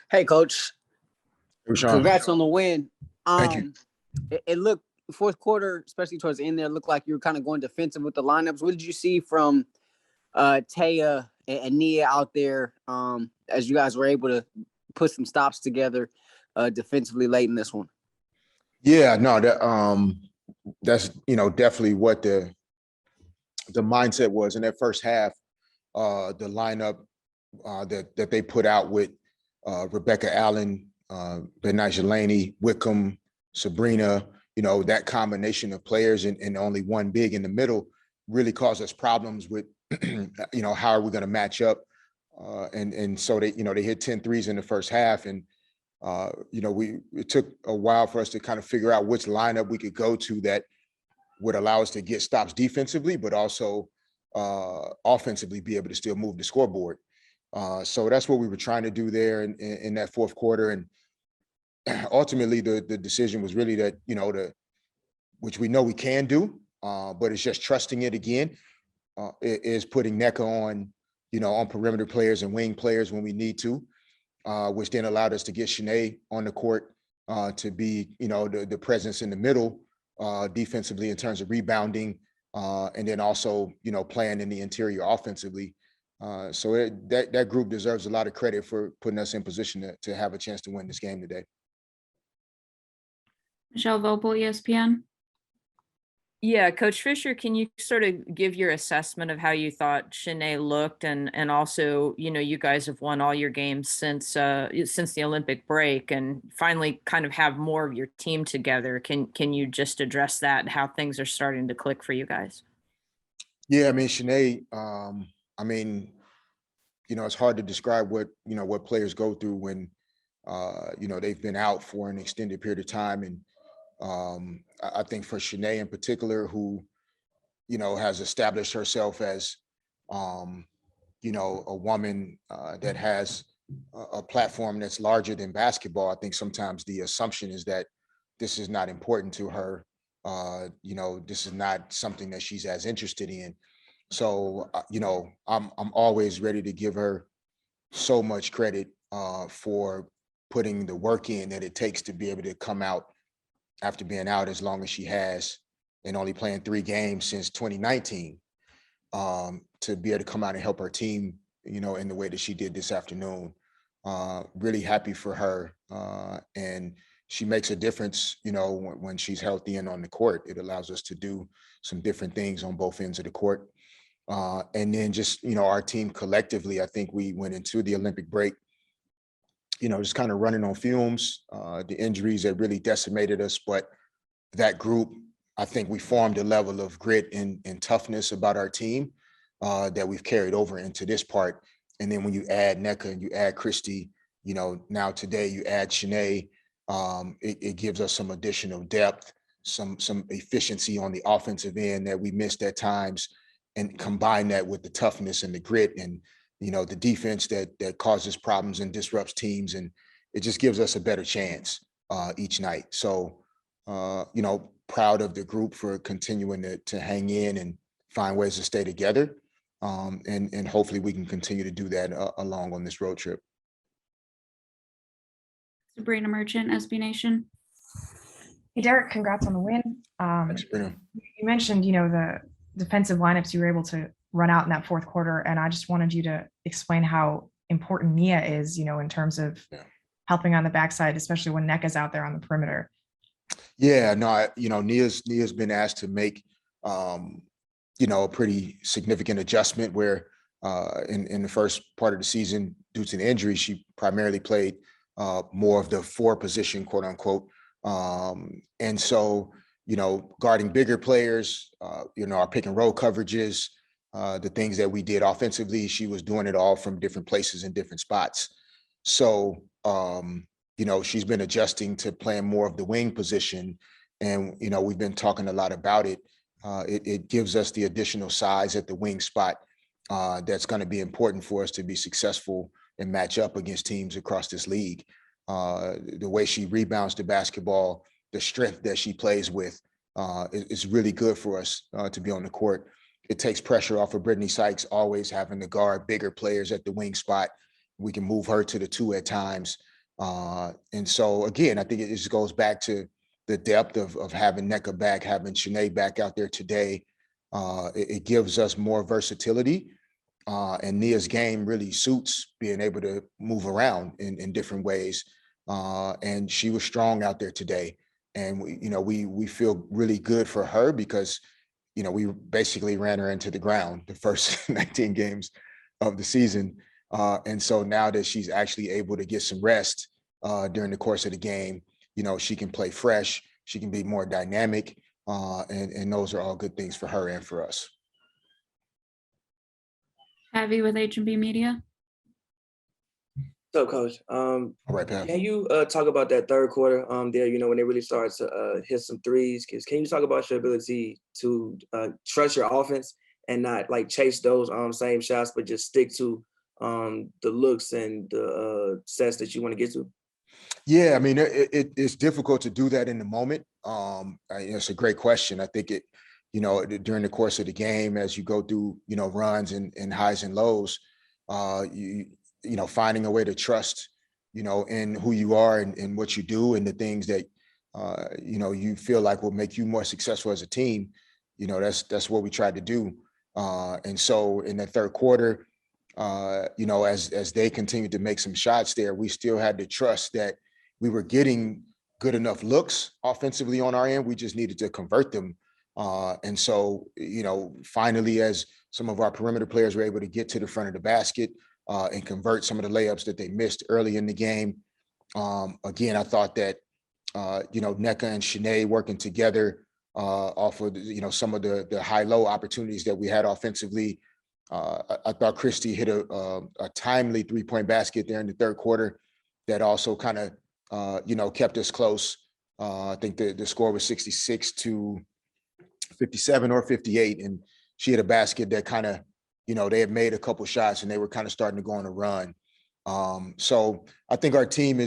Hey, Coach. Hey, Sean. Congrats on the win. Thank you. It looked fourth quarter, especially towards the end there, looked like you were kind of going defensive with the lineups. What did you see from Taya and Nia out there as you guys were able to put some stops together defensively late in this one? Yeah, no, that's definitely what the mindset was in that first half. The lineup that they put out with Rebecca Allen, Benaja Laney, Wickham, Sabrina, that combination of players and only one big in the middle really caused us problems with, how are we going to match up? And so they hit 10 threes in the first half. And, it took a while for us to kind of figure out which lineup we could go to that would allow us to get stops defensively, but also offensively be able to still move the scoreboard. So that's what we were trying to do there in that fourth quarter. And ultimately the decision was really that, which we know we can do, but it's just trusting it again, is putting NECA on perimeter players and wing players when we need to, which then allowed us to get Shanae on the court to be, the presence in the middle defensively in terms of rebounding, and then also, playing in the interior offensively. So that group deserves a lot of credit for putting us in position to have a chance to win this game today. Michelle Vopel, ESPN. Yeah, Coach Fisher, can you sort of give your assessment of how you thought Shanae looked, and also, you guys have won all your games since the Olympic break, and finally kind of have more of your team together. Can you just address that and how things are starting to click for you guys? Yeah, I mean, Shanae, it's hard to describe what players go through when they've been out for an extended period of time. And I think for Shanae in particular, who, has established herself as, a woman that has a platform that's larger than basketball. I think sometimes the assumption is that this is not important to her. This is not something that she's as interested in. So, I'm always ready to give her so much credit for putting the work in that it takes to be able to come out after being out as long as she has and only playing 3 games since 2019, to be able to come out and help her team, in the way that she did this afternoon. Really happy for her. And she makes a difference, when she's healthy and on the court. It allows us to do some different things on both ends of the court. And then just, our team collectively, I think we went into the Olympic break, just kind of running on fumes, the injuries that really decimated us. But that group, I think we formed a level of grit and toughness about our team that we've carried over into this part. And then when you add NECA and you add Christy, now today you add Shanae, it gives us some additional depth, some efficiency on the offensive end that we missed at times, and combine that with the toughness and the grit and the defense that causes problems and disrupts teams, and it just gives us a better chance each night. So, proud of the group for continuing to hang in and find ways to stay together, and hopefully we can continue to do that along on this road trip. Sabrina Merchant, SB Nation. Hey, Derek, congrats on the win. Thanks, Sabrina. You mentioned, the defensive lineups you were able to run out in that fourth quarter. And I just wanted you to explain how important Nia is, in terms of helping on the backside, especially when NECA's out there on the perimeter. Yeah, no, Nia's been asked to make, a pretty significant adjustment where in the first part of the season, due to the injury, she primarily played more of the 4 position, quote unquote. And so, guarding bigger players, our pick and roll coverages, the things that we did offensively, she was doing it all from different places in different spots. So, she's been adjusting to playing more of the wing position. And, we've been talking a lot about it. It gives us the additional size at the wing spot that's going to be important for us to be successful and match up against teams across this league. The way she rebounds the basketball, the strength that she plays with, is really good for us to be on the court. It takes pressure off of Brittany Sykes, always having to guard bigger players at the wing spot. We can move her to the 2 at times. And so again, I think it just goes back to the depth of having Nneka back, having Shanae back out there today. It gives us more versatility. And Nia's game really suits being able to move around in different ways. And she was strong out there today. And we feel really good for her because, we basically ran her into the ground the first 19 games of the season. And so now that she's actually able to get some rest during the course of the game, she can play fresh, she can be more dynamic. And those are all good things for her and for us. Pavy with H&B Media. What's up, Coach? All right, Pav. Can you talk about that third quarter there, when they really started to hit some threes? Can you talk about your ability to trust your offense and not like chase those same shots, but just stick to the looks and the sets that you want to get to? Yeah, I mean, it's difficult to do that in the moment. It's a great question. I think during the course of the game, as you go through, runs and highs and lows, finding a way to trust, in who you are and what you do and the things that, you feel like will make you more successful as a team. That's what we tried to do. And so in the third quarter, as they continued to make some shots there, we still had to trust that we were getting good enough looks offensively on our end. We just needed to convert them. And so, finally, as some of our perimeter players were able to get to the front of the basket and convert some of the layups that they missed early in the game. Again, I thought that, Nneka and Shanae working together off of, some of the high-low opportunities that we had offensively. I thought Christy hit a timely three-point basket there in the third quarter that also kind of, kept us close. I think the score was 66-57 or 58. And she had a basket that kind of, they had made a couple shots and they were kind of starting to go on a run. So I think our team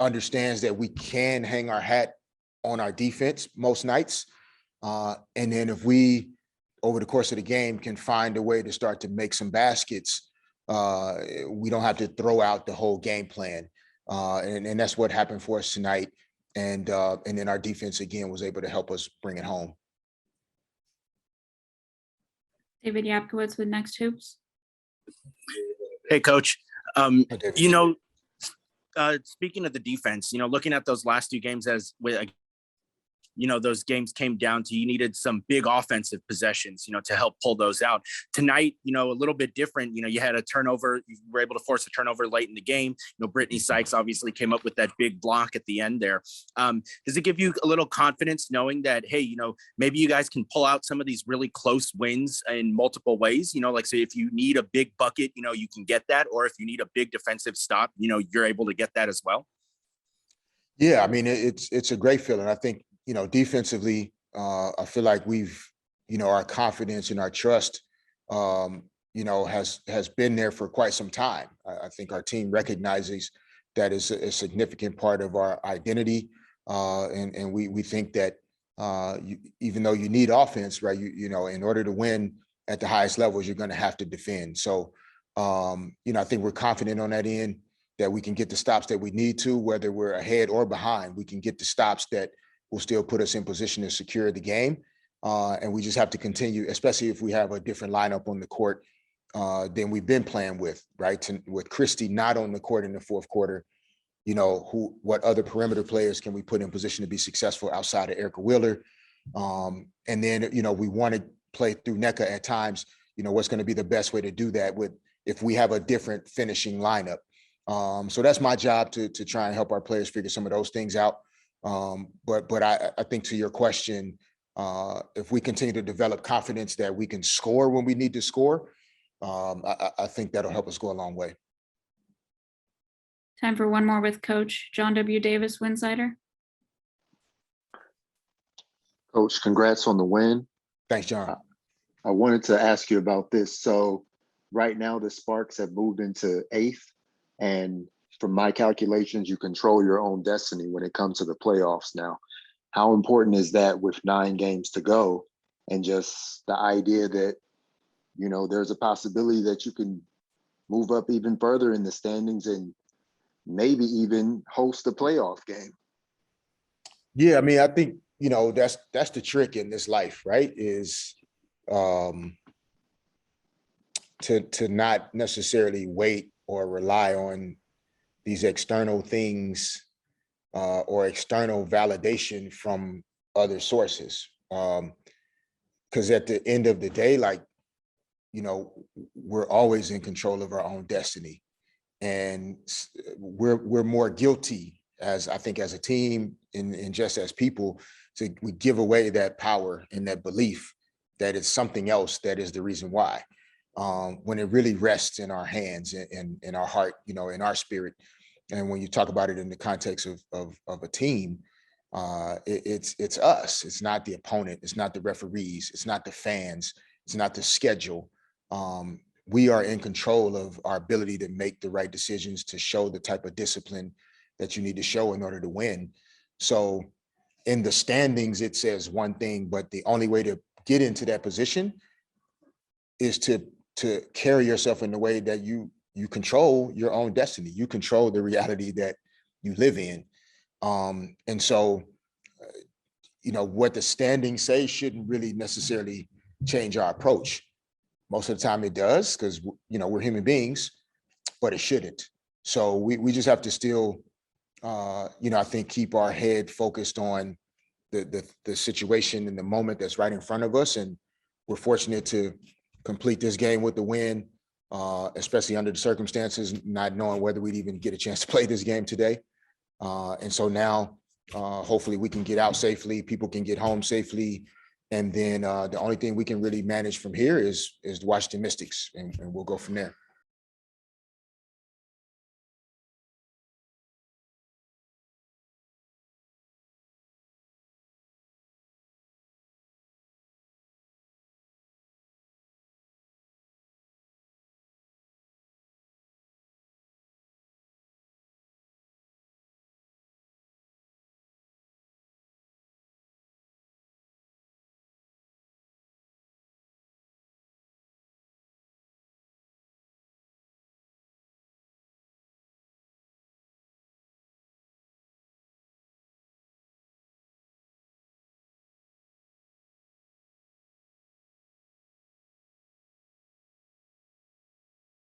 understands that we can hang our hat on our defense most nights. And then if we, over the course of the game, can find a way to start to make some baskets, we don't have to throw out the whole game plan. And that's what happened for us tonight. And then our defense, again, was able to help us bring it home. David Yapkowitz with Next Hoops. Hey, Coach. Hey, David. Speaking of the defense, looking at those last two games those games came down to you needed some big offensive possessions, to help pull those out. Tonight, a little bit different. You had a turnover. You were able to force a turnover late in the game. Brittany Sykes obviously came up with that big block at the end there. Does it give you a little confidence knowing that, hey, maybe you guys can pull out some of these really close wins in multiple ways? Like, say, if you need a big bucket, you can get that. Or if you need a big defensive stop, you're able to get that as well. Yeah, I mean, it's a great feeling. I think, defensively, I feel like we've, our confidence and our trust, has been there for quite some time. I think our team recognizes that is a significant part of our identity. And we think that even though you need offense, right, in order to win at the highest levels, you're going to have to defend. So, I think we're confident on that end that we can get the stops that we need to, whether we're ahead or behind, we can get the stops that will still put us in position to secure the game. And we just have to continue, especially if we have a different lineup on the court than we've been playing with, right? With Christy not on the court in the fourth quarter, what other perimeter players can we put in position to be successful outside of Erica Wheeler? And then, we want to play through Nneka at times, what's going to be the best way to do that if we have a different finishing lineup. So that's my job to try and help our players figure some of those things out. But I think to your question, if we continue to develop confidence that we can score when we need to score, I think that'll help us go a long way. Time for one more with Coach John W. Davis, Winsider. Coach, congrats on the win. Thanks, John. I wanted to ask you about this. So right now the Sparks have moved into 8th, and from my calculations, you control your own destiny when it comes to the playoffs now. How important is that with 9 games to go? And just the idea that, there's a possibility that you can move up even further in the standings and maybe even host a playoff game. Yeah, I mean, I think, that's the trick in this life, right? Is to not necessarily wait or rely on these external things or external validation from other sources. Because at the end of the day, like, we're always in control of our own destiny. And we're more guilty, as I think, as a team and just as people, we give away that power and that belief that it's something else that is the reason why. When it really rests in our hands and in our heart, in our spirit. And when you talk about it in the context of a team, it's us. It's not the opponent. It's not the referees. It's not the fans. It's not the schedule. We are in control of our ability to make the right decisions, to show the type of discipline that you need to show in order to win. So in the standings, it says one thing, but the only way to get into that position is to carry yourself in the way that you control your own destiny. You control the reality that you live in. And so, what the standings say shouldn't really necessarily change our approach. Most of the time it does, because, we're human beings, but it shouldn't. So we just have to still, I think, keep our head focused on the situation and the moment that's right in front of us. And we're fortunate to complete this game with the win, especially under the circumstances, not knowing whether we'd even get a chance to play this game today. And so now, hopefully we can get out safely, people can get home safely. And then the only thing we can really manage from here is the Washington Mystics, and we'll go from there.